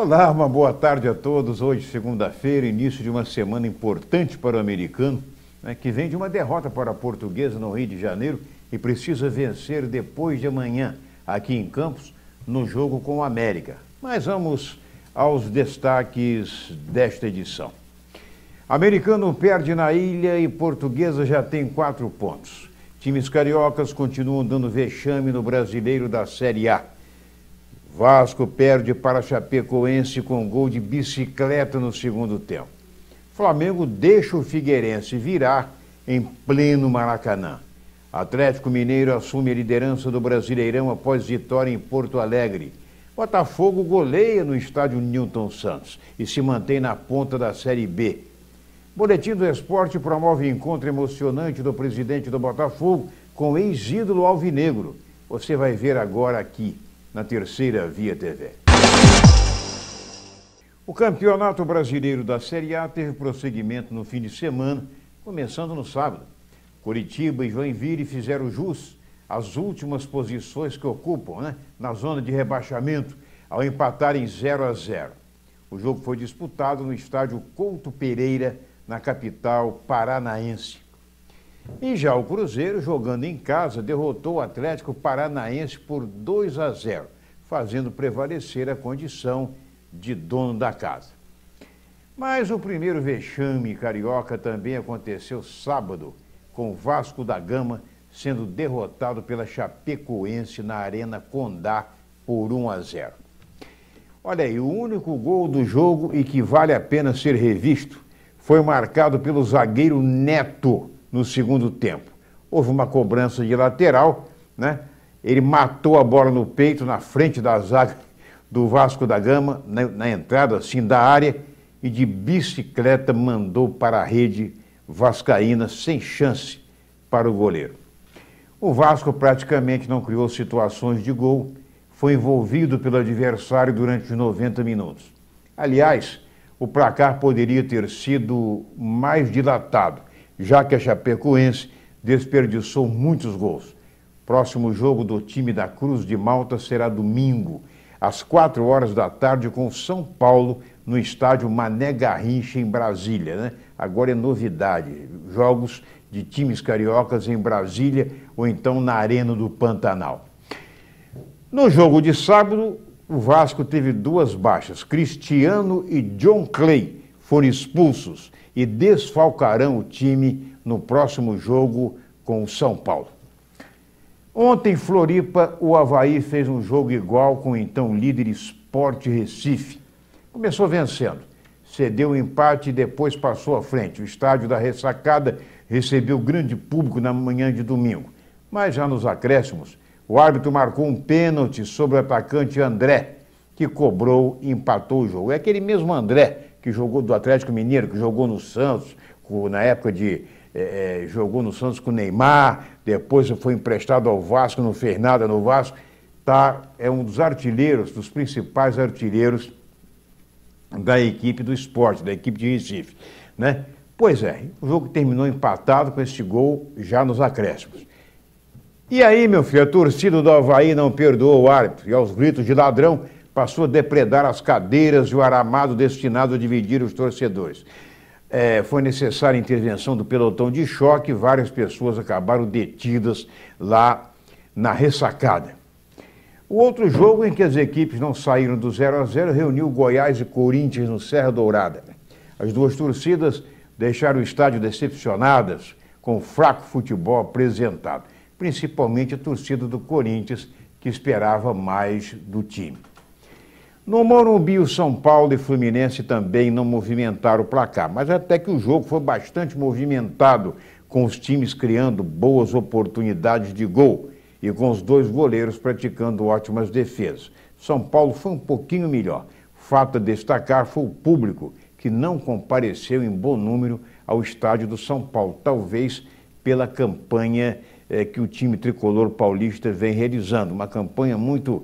Olá, uma boa tarde a todos. Hoje, segunda-feira, início de uma semana importante para o americano, né, que vem de uma derrota para a Portuguesa no Rio de Janeiro e precisa vencer depois de amanhã, aqui em Campos, no jogo com o América. Mas vamos aos destaques desta edição. Americano perde na Ilha e Portuguesa já tem 4 pontos. Times cariocas continuam dando vexame no Brasileiro da Série A. Vasco perde para Chapecoense com gol de bicicleta no segundo tempo. Flamengo deixa o Figueirense virar em pleno Maracanã. Atlético Mineiro assume a liderança do Brasileirão após vitória em Porto Alegre. Botafogo goleia no estádio Newton Santos e se mantém na ponta da Série B. Boletim do Esporte promove encontro emocionante do presidente do Botafogo com o ex-ídolo alvinegro. Você vai ver agora aqui na Terceira Via TV. O Campeonato Brasileiro da Série A teve prosseguimento no fim de semana, começando no sábado. Curitiba e Joinville fizeram jus às últimas posições que ocupam, na zona de rebaixamento, ao empatarem 0-0. O jogo foi disputado no estádio Couto Pereira, na capital paranaense. E já o Cruzeiro, jogando em casa, derrotou o Atlético Paranaense por 2-0, fazendo prevalecer a condição de dono da casa. Mas o primeiro vexame carioca também aconteceu sábado, com o Vasco da Gama sendo derrotado pela Chapecoense na Arena Condá por 1-0. Olha aí, o único gol do jogo e que vale a pena ser revisto foi marcado pelo zagueiro Neto no segundo tempo. Houve uma cobrança de lateral, Ele matou a bola no peito, na frente da zaga do Vasco da Gama, na entrada assim da área, e de bicicleta mandou para a rede vascaína sem chance para o goleiro. O Vasco praticamente não criou situações de gol, foi envolvido pelo adversário durante os 90 minutos. Aliás, o placar poderia ter sido mais dilatado, já que a Chapecoense desperdiçou muitos gols. Próximo jogo do time da Cruz de Malta será domingo, às 4 da tarde, com São Paulo, no estádio Mané Garrincha, em Brasília. Agora é novidade, jogos de times cariocas em Brasília ou então na Arena do Pantanal. No jogo de sábado, o Vasco teve 2 baixas. Cristiano e John Clay foram expulsos e desfalcarão o time no próximo jogo com o São Paulo. Ontem, em Floripa, o Avaí fez um jogo igual com o então líder Sport Recife. Começou vencendo, cedeu o empate e depois passou à frente. O estádio da Ressacada recebeu grande público na manhã de domingo. Mas já nos acréscimos, o árbitro marcou um pênalti sobre o atacante André, que cobrou e empatou o jogo. É aquele mesmo André que jogou do Atlético Mineiro, que jogou no Santos, na época jogou no Santos com o Neymar, depois foi emprestado ao Vasco, não fez nada no Vasco. É um dos artilheiros, dos principais artilheiros da equipe do Sport, da equipe de Recife. Pois é, o jogo terminou empatado com esse gol já nos acréscimos. E aí, meu filho, a torcida do Avaí não perdoou o árbitro e, aos gritos de ladrão, passou a depredar as cadeiras e o aramado destinado a dividir os torcedores. Foi necessária a intervenção do pelotão de choque e várias pessoas acabaram detidas lá na Ressacada. O outro jogo em que as equipes não saíram do 0-0 reuniu Goiás e Corinthians no Serra Dourada. As duas torcidas deixaram o estádio decepcionadas com o fraco futebol apresentado, principalmente a torcida do Corinthians, que esperava mais do time. No Morumbi, o São Paulo e Fluminense também não movimentaram o placar, mas até que o jogo foi bastante movimentado, com os times criando boas oportunidades de gol e com os 2 goleiros praticando ótimas defesas. São Paulo foi um pouquinho melhor. Fato a destacar foi o público, que não compareceu em bom número ao estádio do São Paulo, talvez pela campanha que o time tricolor paulista vem realizando. Uma campanha muito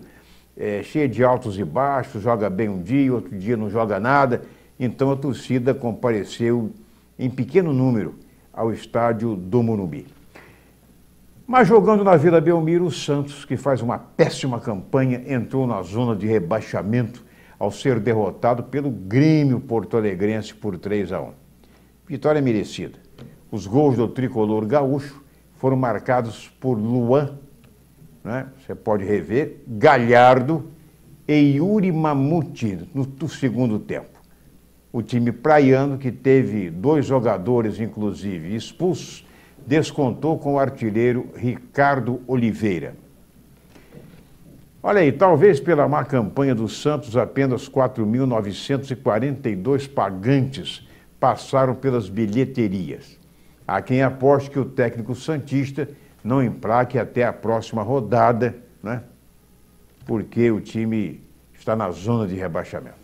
cheia de altos e baixos, joga bem um dia, outro dia não joga nada. Então a torcida compareceu em pequeno número ao estádio do Morumbi. Mas jogando na Vila Belmiro, o Santos, que faz uma péssima campanha, entrou na zona de rebaixamento ao ser derrotado pelo Grêmio porto-alegrense por 3-1. Vitória merecida. Os gols do tricolor gaúcho foram marcados por Luan, né? Você pode rever, Galhardo e Yuri Mamute no segundo tempo. O time praiano, que teve 2 jogadores, inclusive, expulsos, descontou com o artilheiro Ricardo Oliveira. Olha aí, talvez pela má campanha do Santos, apenas 4.942 pagantes passaram pelas bilheterias. Há quem aposte que o técnico santista não emplaque até a próxima rodada, né? Porque o time está na zona de rebaixamento.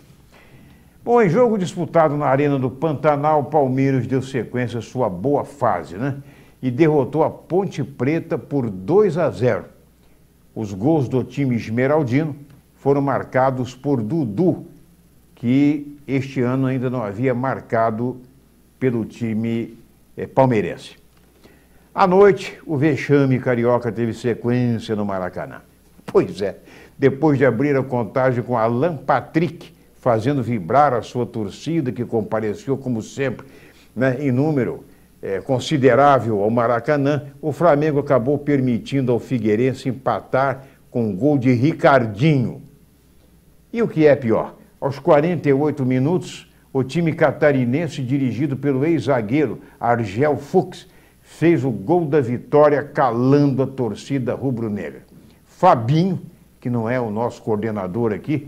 Bom, em jogo disputado na Arena do Pantanal, o Palmeiras deu sequência à sua boa fase, né? E derrotou a Ponte Preta por 2-0. Os gols do time esmeraldino foram marcados por Dudu, que este ano ainda não havia marcado pelo time palmeirense. À noite, o vexame carioca teve sequência no Maracanã. Pois é, depois de abrir a contagem com Alan Patrick, fazendo vibrar a sua torcida, que compareceu, como sempre, né, em número considerável ao Maracanã, o Flamengo acabou permitindo ao Figueirense empatar com um gol de Ricardinho. E o que é pior, aos 48 minutos, o time catarinense, dirigido pelo ex-zagueiro Argel Fux, fez o gol da vitória, calando a torcida rubro-negra. Fabinho, que não é o nosso coordenador aqui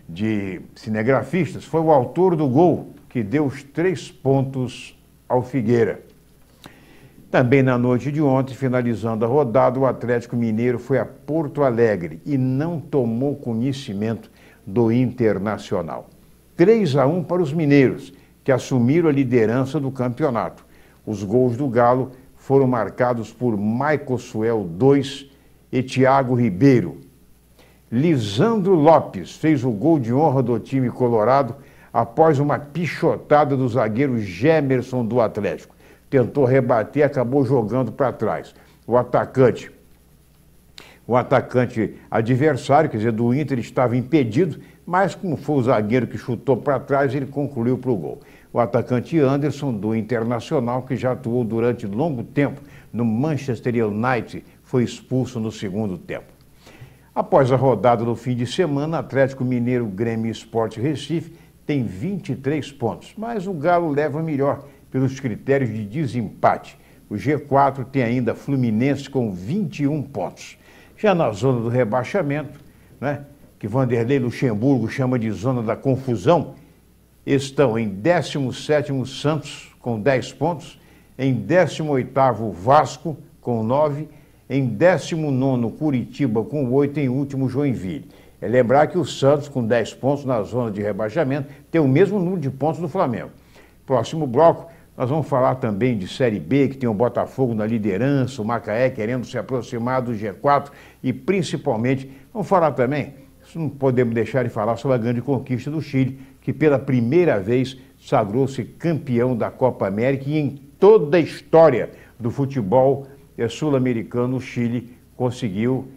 de cinegrafistas, foi o autor do gol, que deu os 3 pontos ao Figueira. Também na noite de ontem, finalizando a rodada, o Atlético Mineiro foi a Porto Alegre e não tomou conhecimento do Internacional. 3-1 para os mineiros, que assumiram a liderança do campeonato. Os gols do Galo foram marcados por Maico Suel 2 e Thiago Ribeiro. Lisandro Lopes fez o gol de honra do time colorado após uma pichotada do zagueiro Gemerson do Atlético. Tentou rebater e acabou jogando para trás. O atacante adversário, quer dizer, do Inter, estava impedido, mas como foi o zagueiro que chutou para trás, ele concluiu para o gol. O atacante Anderson, do Internacional, que já atuou durante longo tempo no Manchester United, foi expulso no segundo tempo. Após a rodada do fim de semana, Atlético Mineiro, Grêmio e Sport Recife tem 23 pontos, mas o Galo leva melhor pelos critérios de desempate. O G4 tem ainda Fluminense com 21 pontos. Já na zona do rebaixamento, né, que Vanderlei Luxemburgo chama de zona da confusão, estão em 17º Santos com 10 pontos, em 18º Vasco com 9, em 19º Curitiba com 8 e em último Joinville. É lembrar que o Santos, com 10 pontos na zona de rebaixamento, tem o mesmo número de pontos do Flamengo. Próximo bloco, nós vamos falar também de Série B, que tem o Botafogo na liderança, o Macaé querendo se aproximar do G4 e, principalmente, vamos falar também, não podemos deixar de falar sobre a grande conquista do Chile, que pela primeira vez sagrou-se campeão da Copa América e em toda a história do futebol sul-americano, o Chile conseguiu,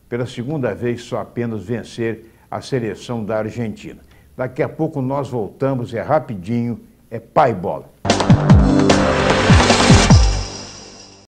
pela segunda vez, só apenas vencer a seleção da Argentina. Daqui a pouco nós voltamos, é rapidinho, é pai bola.